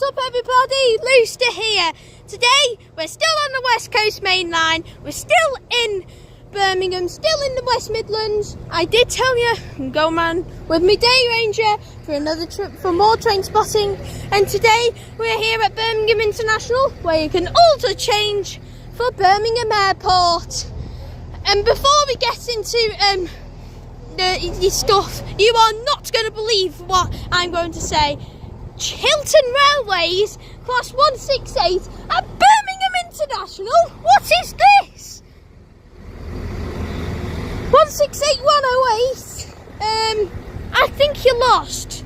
up everybody, Luster here. Today we're still on the West Coast Mainline, we're still in Birmingham, still in the West Midlands. I did tell you, go man with me day ranger for another trip for more train spotting, and today we're here at Birmingham International where you can also change for Birmingham Airport. And before we get into the stuff, you are not going to believe what I'm going to say. Chiltern Railways Class 168 at Birmingham International. What is this? 168108. I think you lost.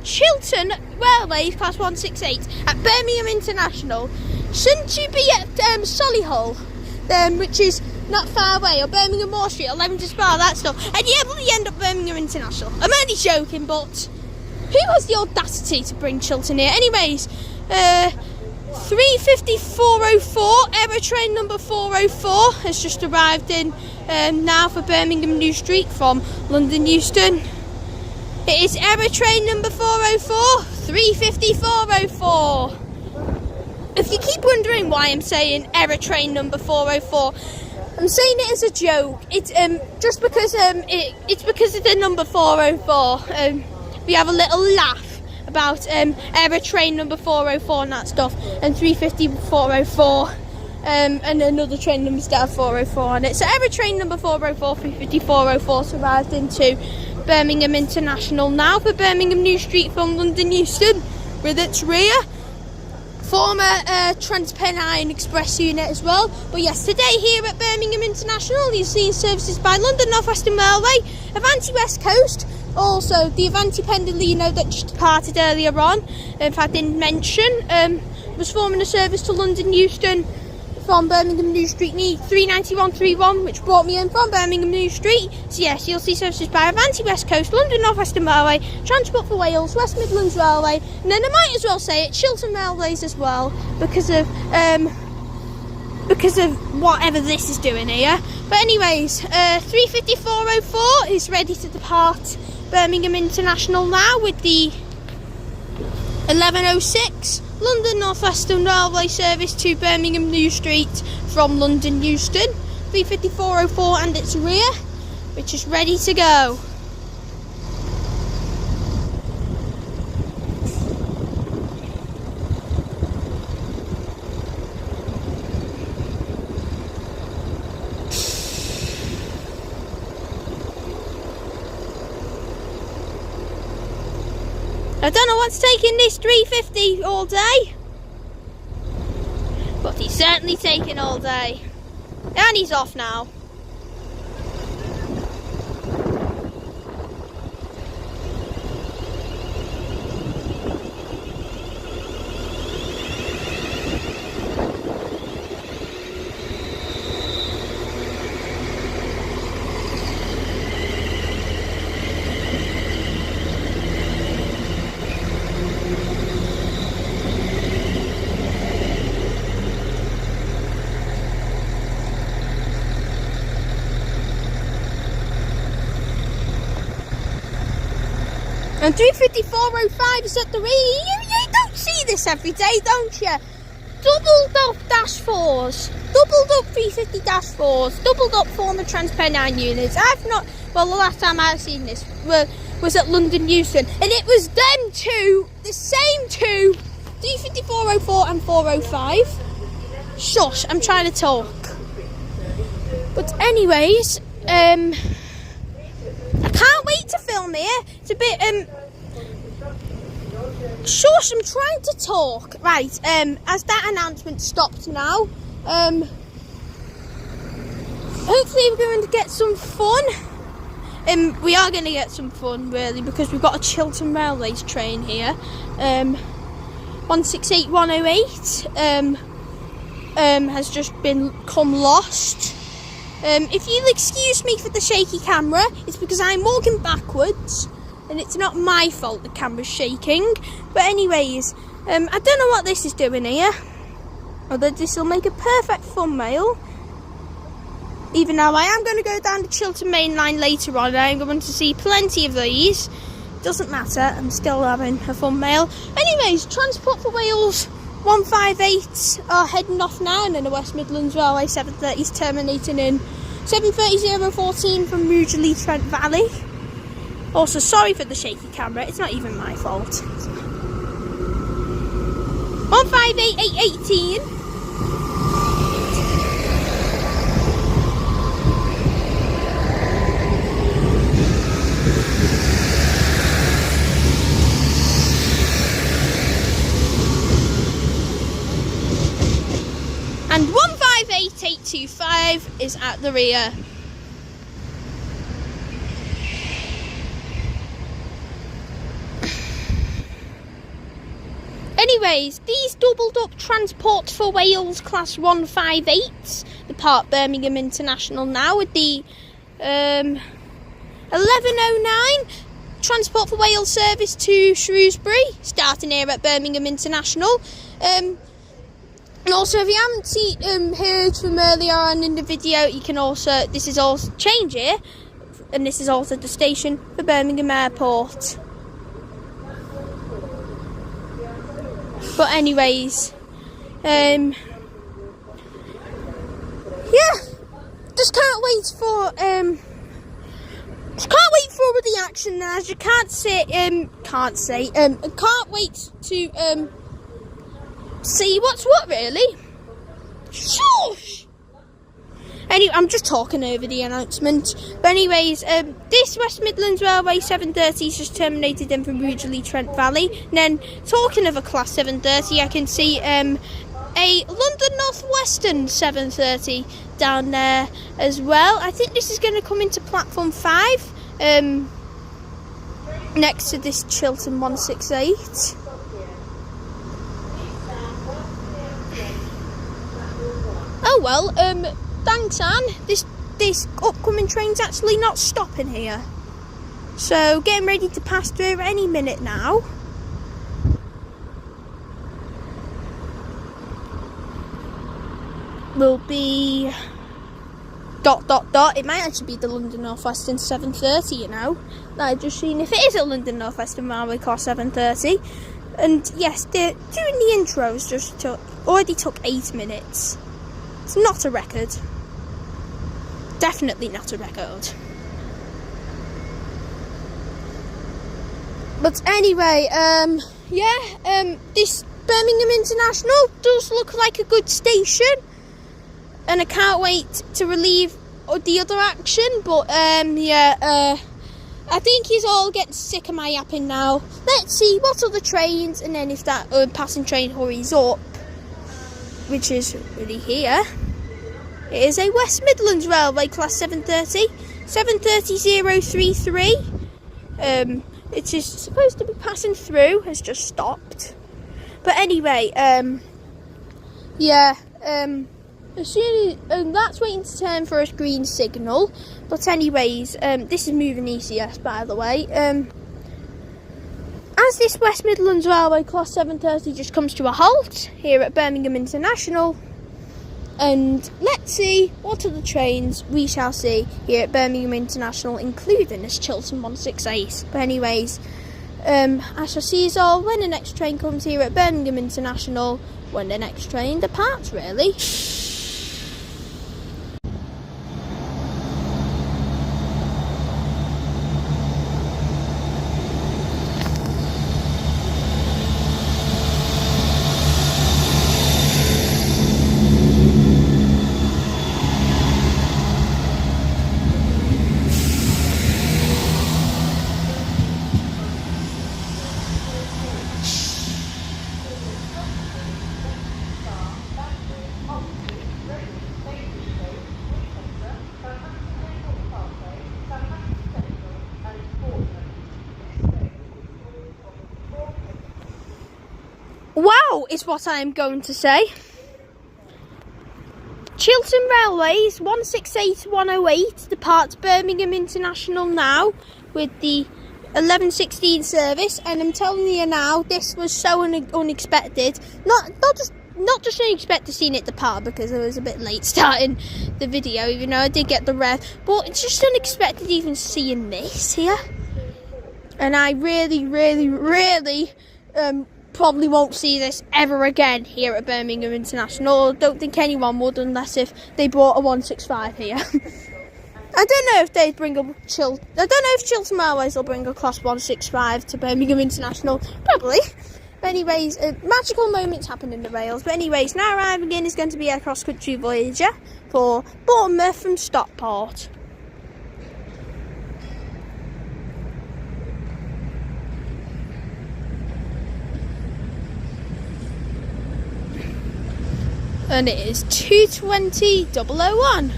Chiltern Railways Class 168 at Birmingham International. Shouldn't you be at Solihull, which is not far away, or Birmingham Moor Street, or Leamington Spa, that stuff, and yeah, well, you end up Birmingham International. I'm only joking, but who has the audacity to bring Chiltern here? Anyways, 35404, Error train number 404 has just arrived in now for Birmingham New Street from London Euston. It is Error train number 404, 35404. If you keep wondering why I'm saying Error train number 404, I'm saying it as a joke. It's just because it's because of the number 404. We have a little laugh about Error train number 404 and that stuff, and 35404, and another train number instead of 404 on it. So Error train number 404, 35404 arrived into Birmingham International now for Birmingham New Street from London Euston, with its rear former TransPennine Express unit as well. But yes, today here at Birmingham International you're seeing services by London North Western Railway, Avanti West Coast, also the Avanti Pendolino that just departed earlier on, if I didn't mention, was forming a service to London Euston from Birmingham New Street 39131, which brought me in from Birmingham New Street. So yes, you'll see services by Avanti West Coast, London North Western Railway, Transport for Wales, West Midlands Railway, and then I might as well say it, Chiltern Railways as well, because of whatever this is doing here. But anyways, 35404 is ready to depart Birmingham International now with the 1106 London North Western Railway service to Birmingham New Street from London Euston. 35404 and its rear, which is ready to go. I don't know what's taking this 350 all day, but he's certainly taking all day. And he's off now. And 35405 is at the rear. You don't see this every day, don't you? Doubled up dash 4s, doubled up 350 dash 4s, doubled up former TransPennine units. I've not, well, the last time I've seen this was at London Euston, and it was them two, the same two, 35404 and 405. Shush, I'm trying to talk. But anyways, I can't wait to film here. It's a bit shush, I'm trying to talk. Right, as that announcement stopped now, hopefully we're going to get some fun. We are going to get some fun really, because we've got a Chiltern Railways train here, 168108, has just come lost. If you'll excuse me for the shaky camera, it's because I'm walking backwards and it's not my fault the camera's shaking. But anyways, I don't know what this is doing here, although this will make a perfect thumbnail. Even though I am going to go down the Chiltern Mainline later on, I'm going to see plenty of these. doesn't matter, I'm still having a thumbnail. Anyways, Transport for Wales 158 are heading off now, and then the West Midlands Railway 730 is terminating in 7:30:14 from Rugeley Trent Valley. Also, sorry for the shaky camera, it's not even my fault. 158:818. And 158:825 is at the rear. Anyways, these doubled up Transport for Wales Class 158 depart Birmingham International now with the 11:09 Transport for Wales service to Shrewsbury, starting here at Birmingham International. And also, if you haven't heard from earlier on in the video, you can also, this is also change here, and this is also the station for Birmingham Airport. But anyways, yeah, just can't wait for the action now. As you can't wait to see what's what, really. Shush! Anyway, I'm just talking over the announcement. But anyways, this West Midlands Railway 730 is just terminated in from Rugeley Trent Valley. And then, talking of a Class 730, I can see a London North Western 730 down there as well. I think this is going to come into platform 5, next to this Chiltern 168. Oh well, thanks Anne, this upcoming train's actually not stopping here. So getting ready to pass through any minute now. Will be ... It might actually be the London North Western 730, you know. I've just seen if it is a London North Western Railway Class 730. And yes, doing the intros already took 8 minutes. It's not a record. Definitely not a record. But anyway, this Birmingham International does look like a good station, and I can't wait to relieve the other action. But I think he's all getting sick of my yapping now. Let's see what other trains, and then if that passing train hurries up, which is really here. It is a West Midlands Railway Class 730, 7:30:33. It is supposed to be passing through, has just stopped. But anyway, as soon as that's waiting to turn for a green signal. But anyways, this is moving ECS, by the way. As this West Midlands Railway Class 730 just comes to a halt here at Birmingham International, and let's see what other trains we shall see here at Birmingham International, including this Chiltern 168. But anyways, I shall see you all when the next train comes here at Birmingham International, when the next train departs, really. Wow, is what I am going to say. Chiltern Railways 168-108 departs Birmingham International now with the 11:16 service, and I'm telling you now, this was so unexpected. Not just unexpected seeing it depart, because I was a bit late starting the video, even though I did get the rev, but it's just unexpected even seeing this here. And I really, really, really probably won't see this ever again here at Birmingham International. I don't think anyone would, unless if they brought a 165 here. I don't know if they'd bring a I don't know if Chiltern Railways will bring a Class 165 to Birmingham International. Probably. But anyways, magical moments happen in the rails. But anyways, now arriving in is going to be a cross-country Voyager for Bournemouth from Stockport. And it is 2:20:001.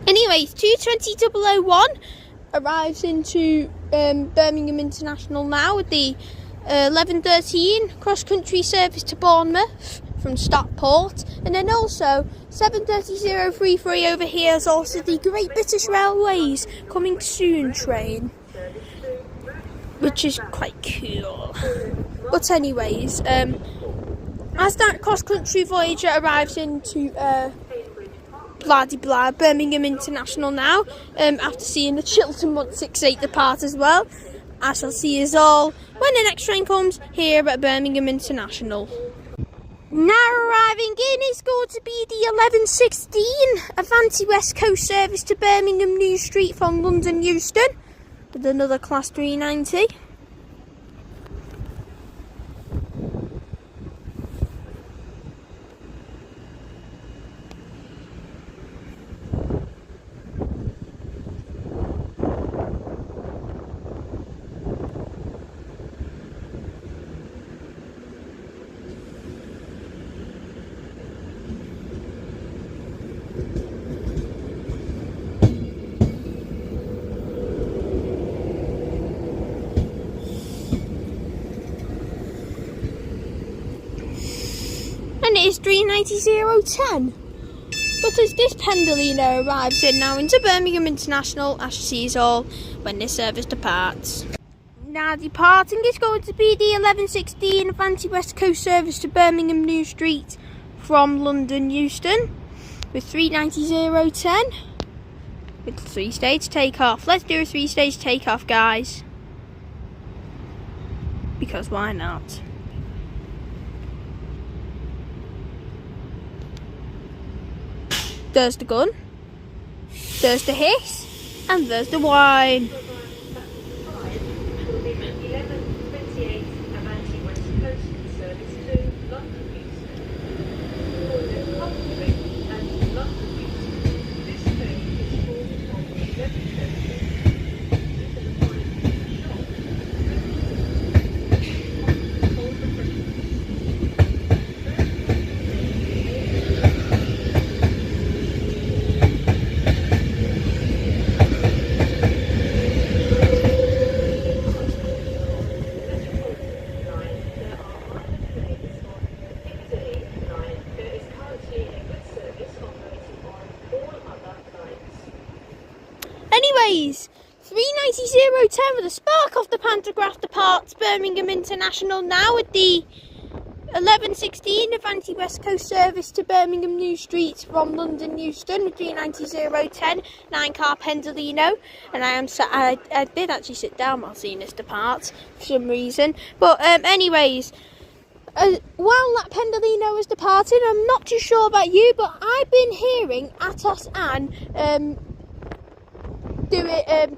Anyways, 2:20:001 arrives into Birmingham International now with the 11:13 cross-country service to Bournemouth from Stockport, and then also 7:30:033 over here is also the Great British Railways Coming Soon train, which is quite cool. But anyways, as that cross-country Voyager arrives into Birmingham International now, after seeing the Chiltern 168 depart as well, I shall see us all when the next train comes here at Birmingham International. Now arriving in is going to be the 11:16 Avanti West Coast service to Birmingham New Street from London Euston with another Class 390. And it is 3:90:010. But as this Pendolino arrives in now into Birmingham International, I shall see us all when this service departs. Now departing is going to be the 11:16 Avanti West Coast service to Birmingham New Street from London Euston with 3:90:010 with 3-stage takeoff. Let's do a 3-stage takeoff, guys, because why not? There's the gun, there's the hiss, and there's the wine. Anyways, 3:90:010 with a spark off the pantograph departs Birmingham International now with the 11:16 Avanti West Coast service to Birmingham New Street from London Euston with 3:90:010, 9-car Pendolino. And I did actually sit down while seeing this depart for some reason. But anyways, while that Pendolino was departing, I'm not too sure about you, but I've been hearing Atos Anne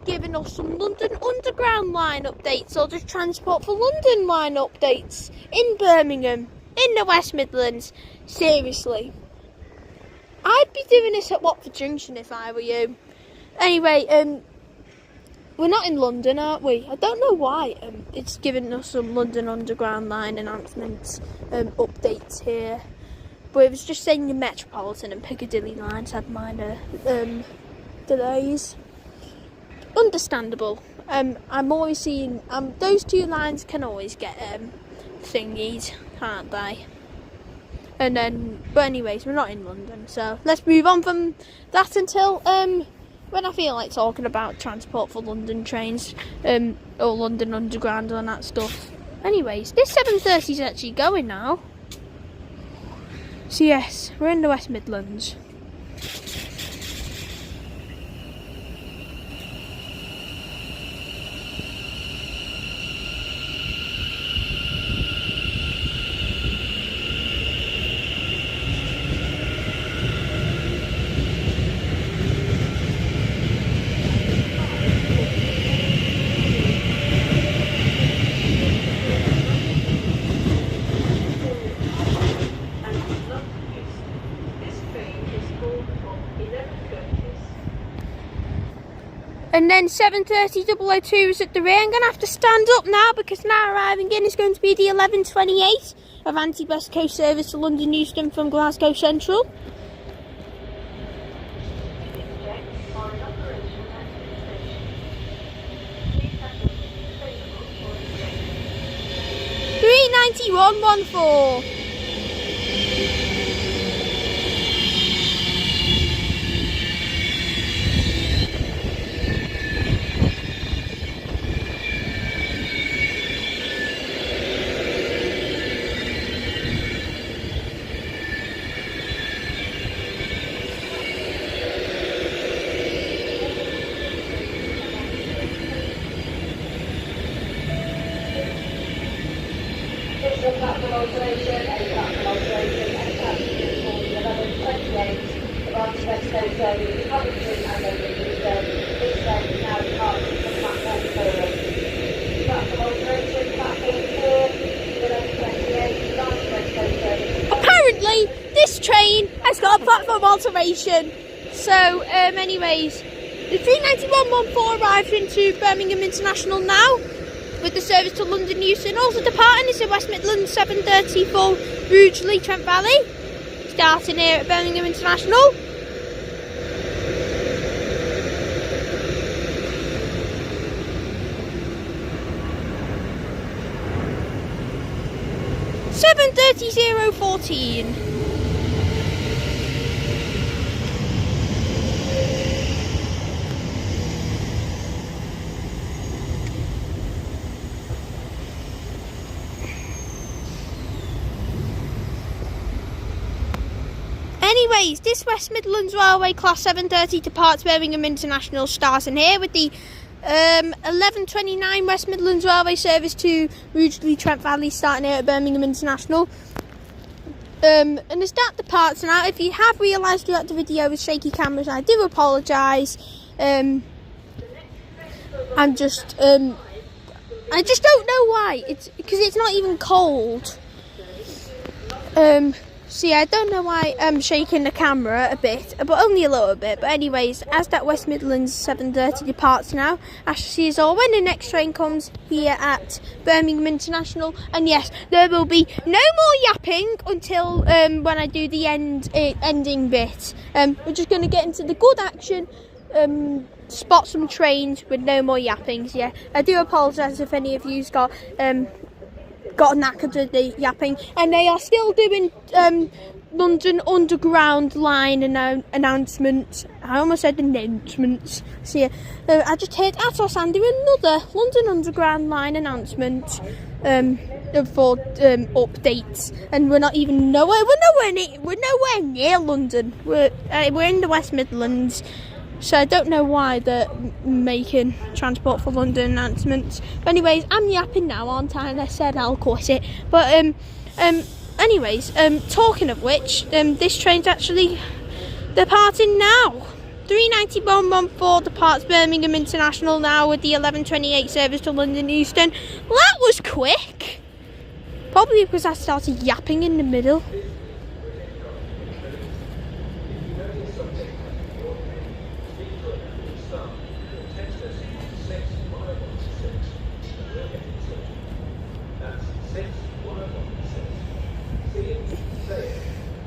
giving us some London Underground line updates, or just Transport for London line updates in Birmingham, in the West Midlands. Seriously, I'd be doing this at Watford Junction if I were you. Anyway, we're not in London, aren't we? I don't know why it's giving us some London Underground line announcements, updates here, but it was just saying the Metropolitan and Piccadilly lines had minor delays. Understandable. I'm always seeing those two lines can always get thingied, can't they? But anyways, we're not in London, so let's move on from that until when I feel like talking about transport for London trains, or London Underground and that stuff. Anyways, this 7:30 is actually going now. So yes, we're in the West Midlands. And then 7:30 is at the rear. I'm going to have to stand up now because now arriving in is going to be the 11:28 Avanti West Coast service to London Euston from Glasgow Central. £391.14. Apparently, this train has got a platform alteration. So, anyways, the 391.14 arrives into Birmingham International now, with the service to London Euston. Also departing is the West Midlands 7:30 for Rugeley, Trent Valley, starting here at Birmingham International. £7:30.014. Anyways, this West Midlands Railway Class 7:30 departs Birmingham International, starting here with the 11:29 West Midlands Railway service to Rugeley, Trent Valley, starting here at Birmingham International. And as that departs now, if you have realised throughout the video with shaky cameras, I do apologise. I just don't know why. It's because it's not even cold. So yeah, I don't know why I'm shaking the camera a bit, but only a little bit. But anyways, as that West Midlands 7:30 departs now, I shall see us all when the next train comes here at Birmingham International. And yes, there will be no more yapping until when I do the ending bit. We're just going to get into the good action, spot some trains with no more yappings. Yeah, I do apologise if any of you's got knackered with the yapping, and they are still doing London Underground line announcements. I almost said announcements. So yeah, I just heard Atos and do another London Underground line announcement for updates, and we're nowhere near London. We're in the West Midlands. So I don't know why they're making Transport for London announcements. But anyways, I'm yapping now, aren't I? And I said I'll quit it. But anyways, talking of which, this train's actually departing now. 391.14 departs Birmingham International now with the 11:28 service to London Euston. Well, that was quick. Probably because I started yapping in the middle.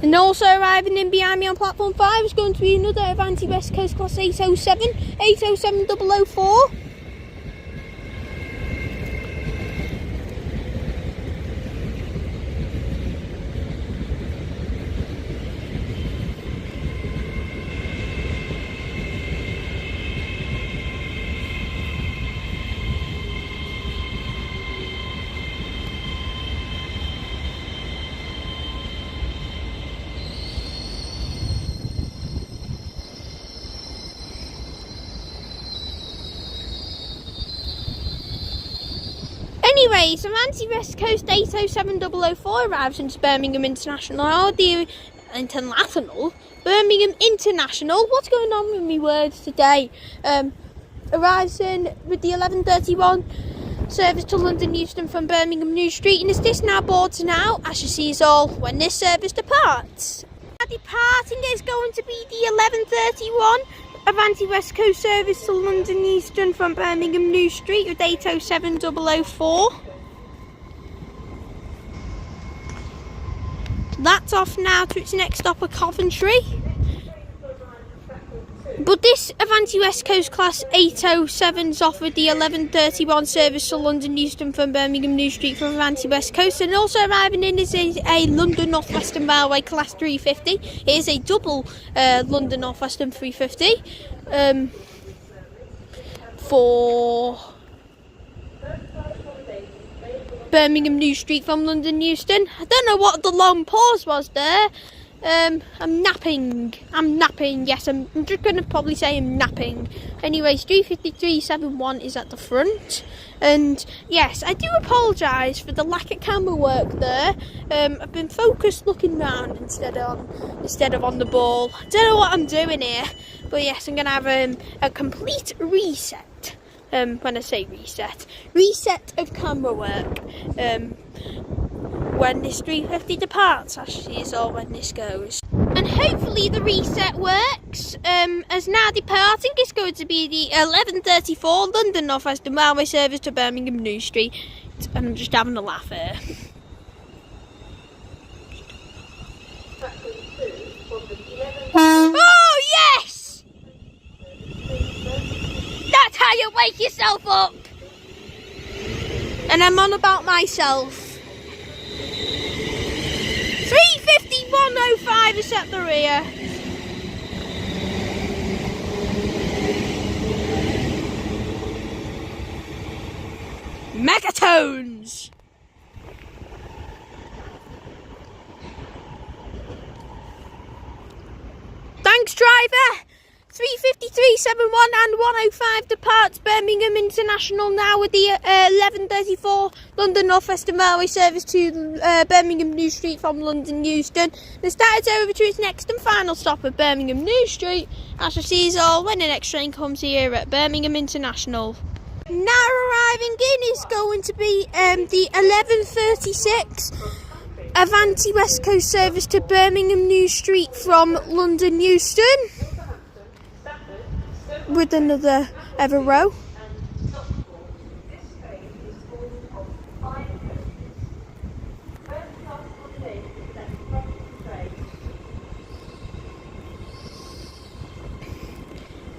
And also arriving in behind me on platform 5 is going to be another Avanti West Coast Class 807.004. Anyways, Avanti West Coast 807004 arrives into Birmingham International. The International? Birmingham International. What's going on with me words today? Arrives in with the 11:31 service to London Euston from Birmingham New Street, and is this now boards now, as you see us all when this service departs. Departing is going to be the 11:31 Avanti West Coast service to London Euston from Birmingham New Street with 807004. That's off now to its next stop at Coventry. But this Avanti West Coast Class 807's off with the 11:31 service to London Euston from Birmingham New Street from Avanti West Coast, and also arriving in is a London North Western Railway Class 350. It is a double London North Western 350 for Birmingham New Street from London Euston. I don't know what the long pause was there. I'm napping. Yes, I'm just going to probably say I'm napping. Anyways, 35371 is at the front. And yes, I do apologise for the lack of camera work there. I've been focused looking round instead of on the ball. I don't know what I'm doing here. But yes, I'm going to have a complete reset. When I say reset of camera work. When this 350 departs, actually, is all when this goes. And hopefully the reset works. As now departing is going to be the 11:34 London North Western Railway service to Birmingham New Street. And I'm just having a laugh here. Oh yes! That's how you wake yourself up. And I'm on about myself. 35105 is at the rear. Megatones. Thanks, driver. 35371 and 105 departs Birmingham International now with the 11:34 London North Western Railway service to Birmingham New Street from London Euston. The started over to its next and final stop at Birmingham New Street, as you see all when the next train comes here at Birmingham International. Now arriving in is going to be the 11:36 Avanti West Coast service to Birmingham New Street from London Euston, with another ever row.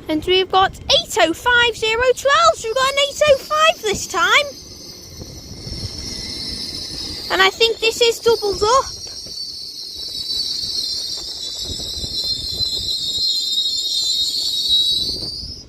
And we've got 805012. We've got an 805 this time. And I think this is doubled up.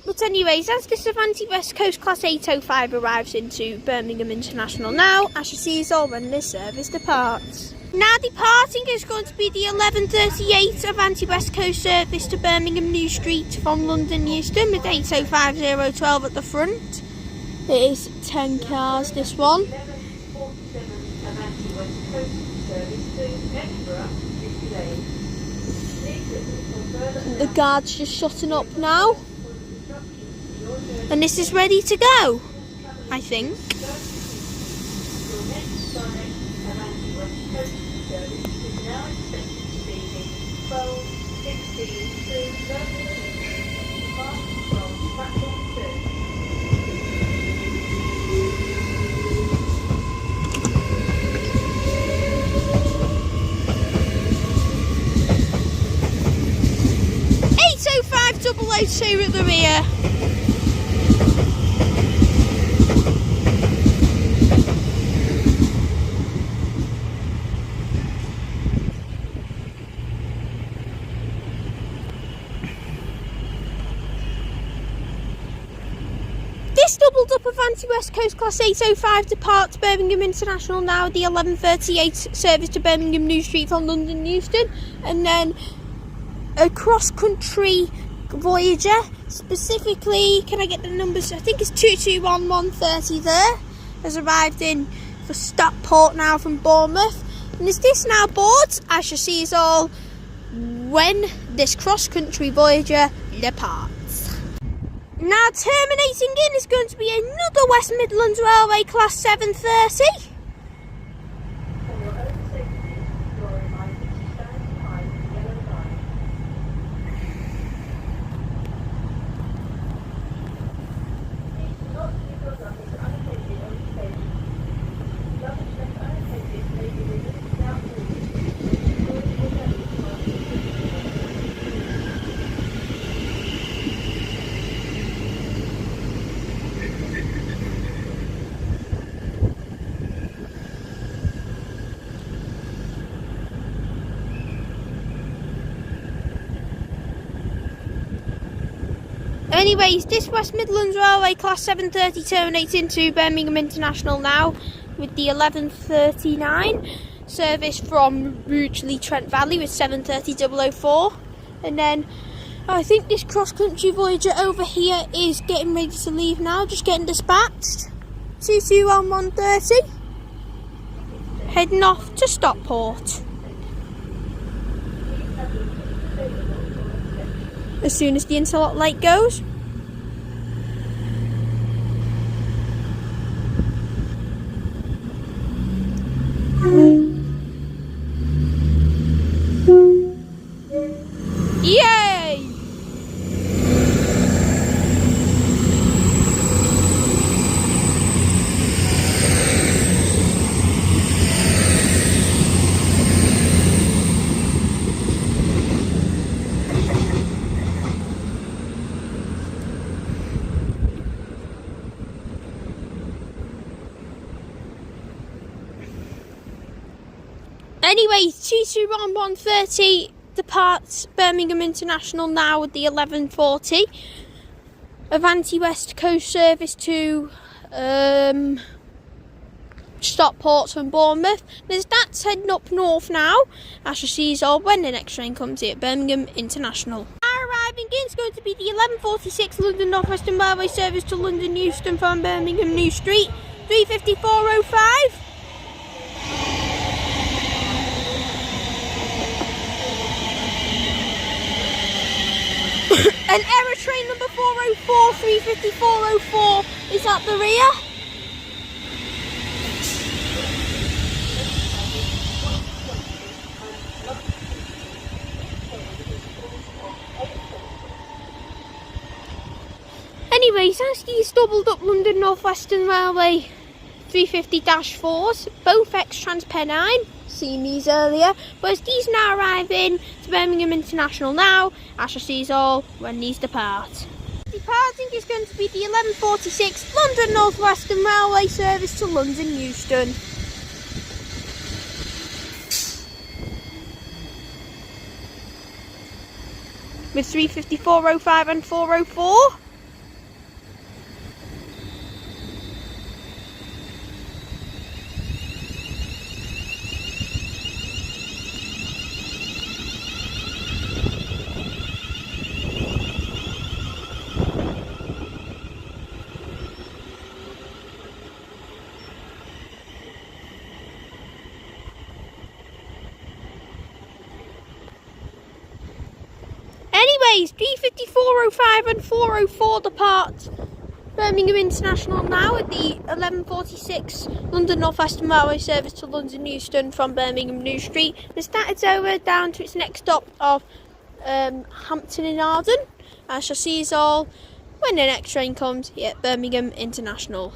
But anyways, as this Avanti West Coast Class 805 arrives into Birmingham International now, as you see is all when this service departs. Now departing is going to be the 11:38 Avanti West Coast service to Birmingham New Street from London Euston with 805012 at the front. It is 10 cars, this one. The guard's just shutting up now. And this is ready to go, I think. Two at the rear. This doubled up Avanti West Coast Class 805 departs Birmingham International now, the 11:38 service to Birmingham New Street from London Euston, and then a cross-country Voyager, specifically, can I get the numbers? I think it's 221130 there. has arrived in for Stockport now from Bournemouth. And as this now boards, I shall see us all when this cross-country Voyager departs. Now terminating in is going to be another West Midlands Railway Class 730. Anyways, this West Midlands Railway Class 730 terminates into Birmingham International now with the 11:39 service from Rugeley Trent Valley with 7:30:004. And then I think this cross-country Voyager over here is getting ready to leave now, just getting dispatched. 2211:30, heading off to Stockport. As soon as the interlock light goes. Yay! Anyways, 2211:30 departs Birmingham International now with the 11:40. Avanti West Coast service to Stockport from Bournemouth. There's that's heading up north now. I shall see you all when the next train comes here at Birmingham International. Arriving in is going to be the 11:46 London North Western Railway service to London Euston from Birmingham New Street, 3:54:05. An error train number 404, 3:54:04 is at the rear. Anyways, as these doubled up London North Western Railway 350-4s, both ex-Trans Pennine, seen these earlier, but as these now arrive in to Birmingham International now, I shall see you all when these depart. Departing is going to be the 11:46 London North Western Railway service to London Euston. With 3:54:05 and 4:04. Anyways, 3:54:05 and 4:04 depart Birmingham International now at the 11:46 London North Western Railway service to London Euston from Birmingham New Street. The started over down to its next stop of Hampton in Arden. I shall see you all when the next train comes here at Birmingham International.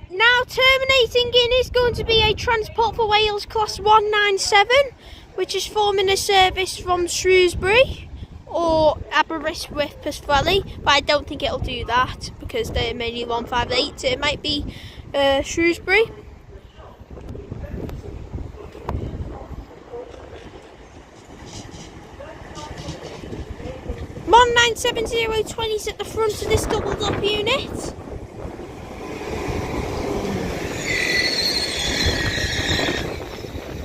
Now terminating in is going to be a Transport for Wales Class 197, which is forming a service from Shrewsbury or Aberystwyth Pwllheli, but I don't think it'll do that because they're mainly 158, so it might be Shrewsbury. (197.020) is at the front of this doubled up unit.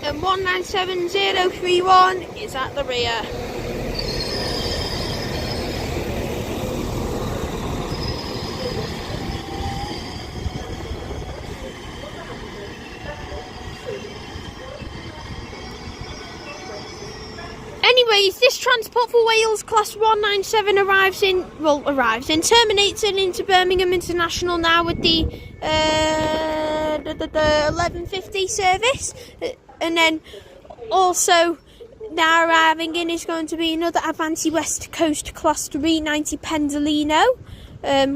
And 197.031 is at the rear. anyways, this Transport for Wales Class 197 terminates it into Birmingham International now with the 11:50 service, and then also now arriving in is going to be another Avanti West Coast Class 390 Pendolino,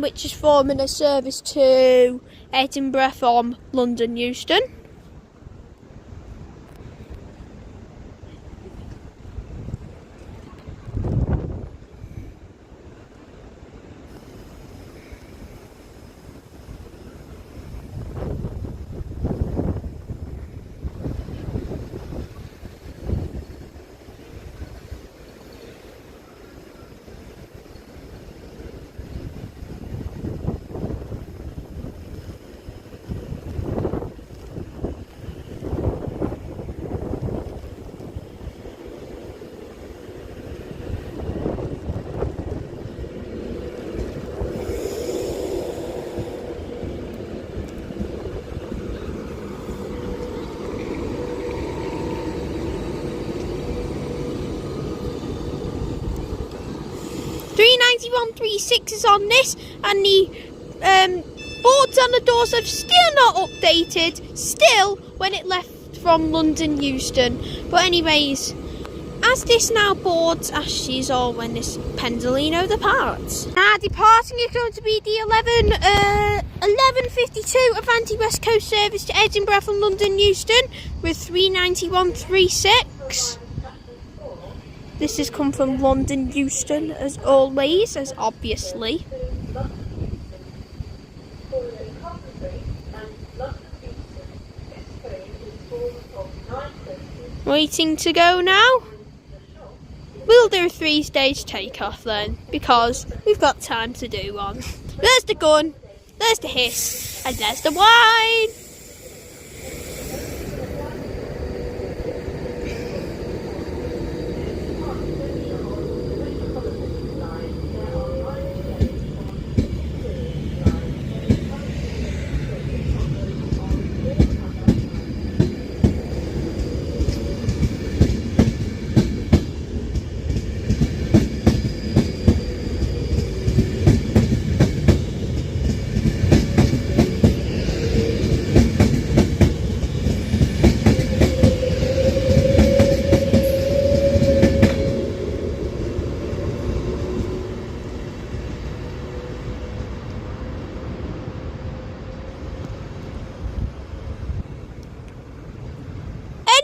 which is forming a service to Edinburgh from London Euston. .136 is on this, and the boards on the doors are still not updated, still when it left from London Euston. But anyways, as this now boards ashes or when this Pendolino departs. Now departing is going to be the 11:52 Avanti West Coast service to Edinburgh from London Euston with 39136. This has come from London Euston, as always, as obviously. Waiting to go now. We'll do a 3-stage takeoff then, because we've got time to do one. There's the gun, there's the hiss, and there's the wine.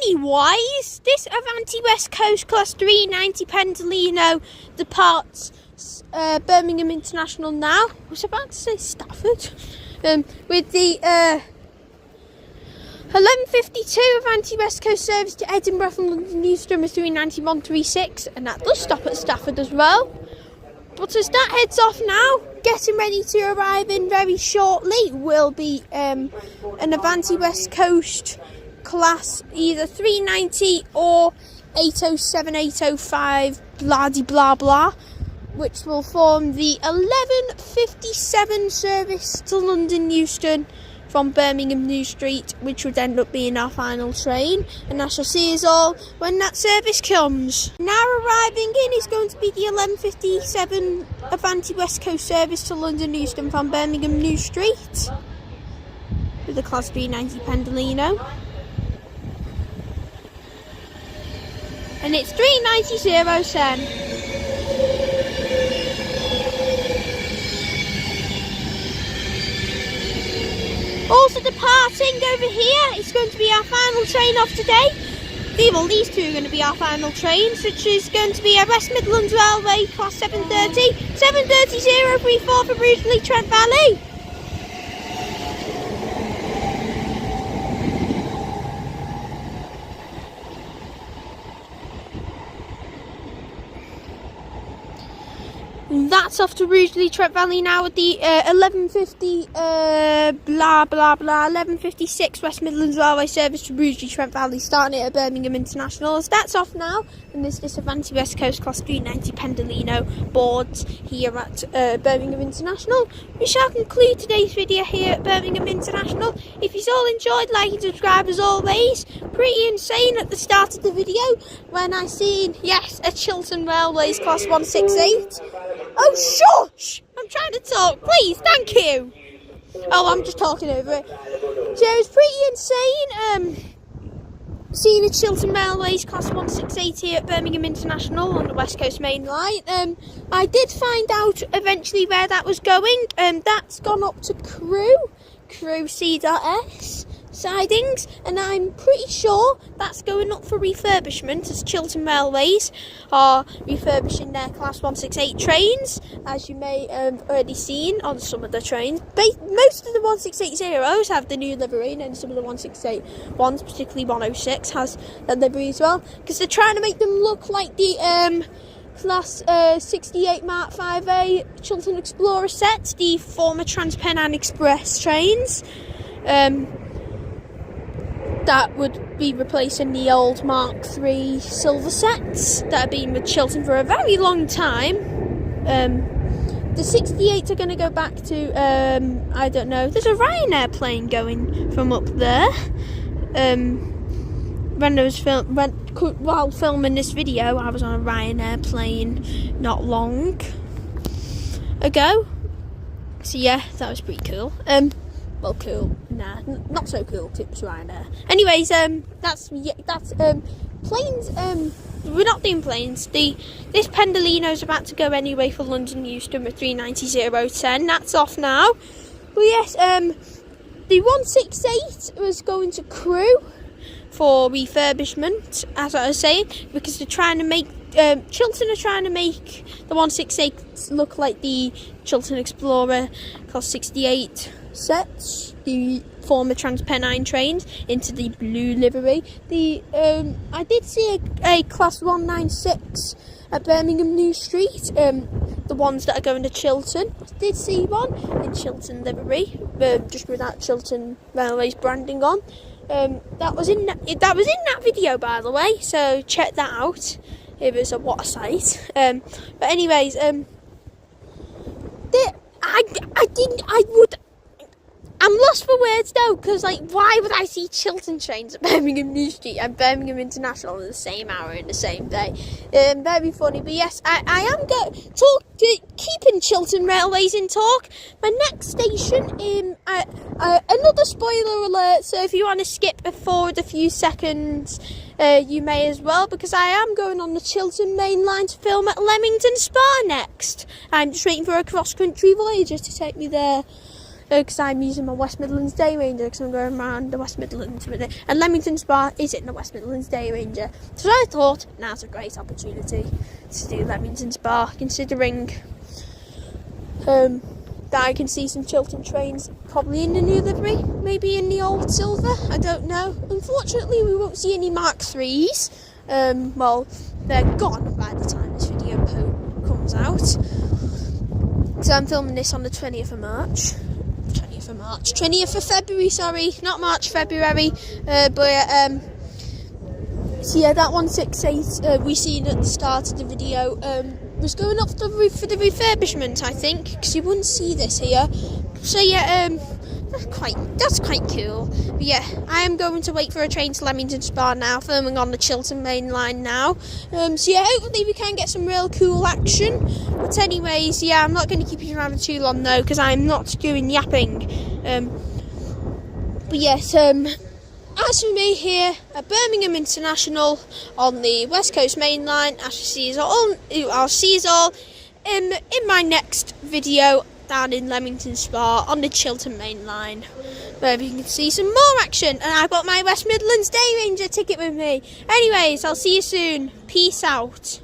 Anyways, this Avanti West Coast Class 390 Pendolino departs Birmingham International now. I was about to say Stafford. With the 11:52 Avanti West Coast service to Edinburgh from London Euston with 39136, and that does stop at Stafford as well. But as that heads off now, getting ready to arrive in very shortly will be an Avanti West Coast Class either 390 or 807, 805, blah de blah blah, which will form the 11:57 service to London Euston from Birmingham New Street, which would end up being our final train, and I shall see us all when that service comes. Now arriving in is going to be the 11:57 Avanti West Coast service to London Euston from Birmingham New Street with the Class 390 Pendolino. And it's 390.010. Also departing over here, it's going to be our final train of today. Well, these two are going to be our final trains, which is going to be a West Midlands Railway Class 730, 730.034 for Rugeley Trent Valley. That's off to Rugeley Trent Valley now at the 11:50 blah blah blah 11:56 West Midlands Railway service to Rugeley Trent Valley, starting it at Birmingham International. As that's off now, and there's this Avanti West Coast Class 390 Pendolino boards here at Birmingham International. We shall conclude today's video here at Birmingham International. If you've all enjoyed, like and subscribe as always. Pretty insane at the start of the video when I seen, yes, a Chiltern Railways Class 168. Oh, shush! I'm trying to talk, please, thank you! Oh, I'm just talking over it. So it was pretty insane, seeing a Chiltern Railways Class 168 here at Birmingham International on the West Coast Mainline. I did find out eventually where that was going. That's gone up to Crewe C.S. sidings, and I'm pretty sure that's going up for refurbishment, as Chiltern Railways are refurbishing their Class 168 trains, as you may have already seen on some of the trains. Most of the 168.0s have the new livery, and then some of the 168 ones, particularly 106, has the livery as well, because they're trying to make them look like the Class 68 Mark 5A Chiltern Explorer sets, the former TransPennine Express trains. That would be replacing the old Mark III silver sets that have been with Chiltern for a very long time. The 68s are going to go back to, I don't know, there's a Ryanair plane going from up there. While filming this video, I was on a Ryanair plane not long ago. So yeah, that was pretty cool. Well, cool. Nah, not so cool. Tips Ryanair. Anyways, that's planes. We're not doing planes. This Pendolino's about to go anyway for London Euston with 390.010. That's off now. But yes, the 168 was going to Crewe for refurbishment, as I was saying, because they're trying to make Chiltern are trying to make the 168 look like the Chiltern Explorer Class 68 sets, the former TransPennine trains, into the blue livery. I did see a Class 196 at Birmingham New Street, the ones that are going to Chiltern. I did see one in Chiltern livery, just with that Chiltern Railways branding on. That was in that video, by the way, so check that out. It was a what a sight. But anyways, I'm lost for words though, because like, why would I see Chiltern trains at Birmingham New Street and Birmingham International in the same hour in the same day? Very funny. But yes, I am keeping Chiltern Railways in talk. My next station, another spoiler alert. So if you want to skip forward a few seconds, you may as well, because I am going on the Chiltern Mainline to film at Leamington Spa next. I'm just waiting for a cross-country Voyager to take me there. Because I'm using my West Midlands Day Ranger, because I'm going around the West Midlands with it. And Leamington Spa is in the West Midlands Day Ranger. So I thought, now's a great opportunity to do Leamington Spa, considering that I can see some Chiltern trains probably in the new livery, maybe in the old silver, I don't know. Unfortunately, we won't see any Mark IIIs. Well, they're gone by the time this video comes out. So I'm filming this on the 20th of March. 20th of February, sorry, not March, February. So yeah, that 168 we seen at the start of the video was going up for the refurbishment, I think, because you wouldn't see this here. So yeah, that's quite cool. But yeah, I am going to wait for a train to Leamington Spa now, filming on the Chiltern Mainline now. So yeah, hopefully we can get some real cool action. But anyways, yeah, I'm not going to keep you around too long though, because I'm not doing yapping. But yes, as for me here at Birmingham International on the West Coast Mainline, I'll see you all in my next video down in Leamington Spa on the Chiltern Mainline, where you can see some more action. And I've got my West Midlands Day Ranger ticket with me. Anyways, I'll see you soon. Peace out.